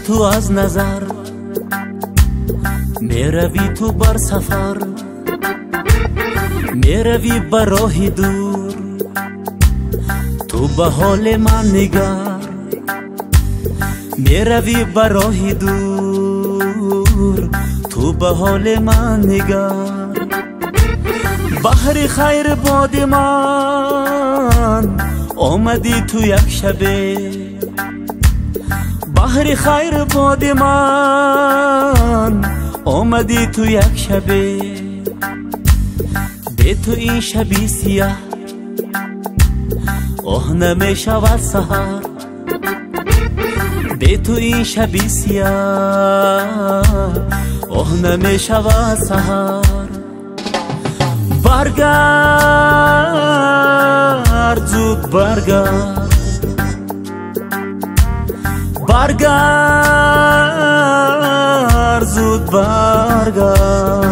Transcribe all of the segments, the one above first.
تو از نظر میروی تو بر سفر میروی بر راه دور تو به حال من نگر میروی بر راه دور تو به حال من نگر بحر خیر باد من آمدی تو یک شبه بحر خیر باد من آمدی تو یک شبه به تو این شبی سیاه آه نمی شود سحر به تو این شبی سیاه آه نمی شود سحر برگرد زود برگرد برگرد زود برگرد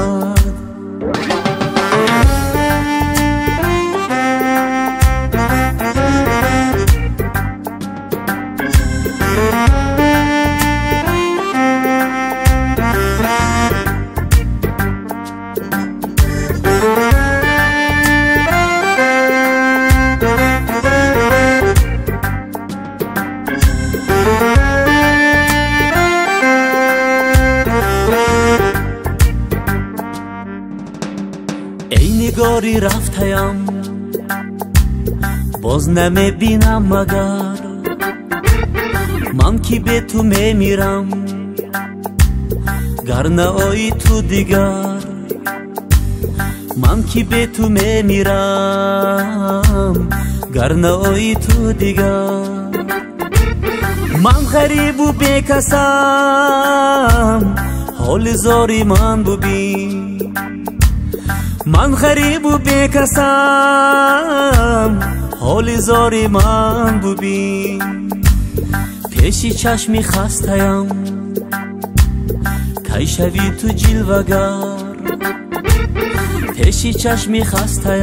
نگاری رفتیم باز نمی بینم مگر من کی به تو می میرم گر نه آیی تو دیگر من کی به تو می میرم گر نه آیی تو دیگر من غریب و بیکسم حال زاری من ببین من غریب و بیکسم حال زاری من ببین پیشی چشمی خستیم کی شوی تو جلوگر پیشی چشمی خستیم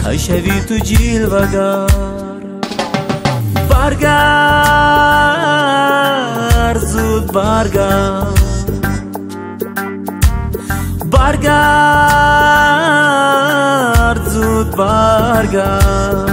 کی شوی تو جلوگر برگرد زود برگرد برگرد زود برگرد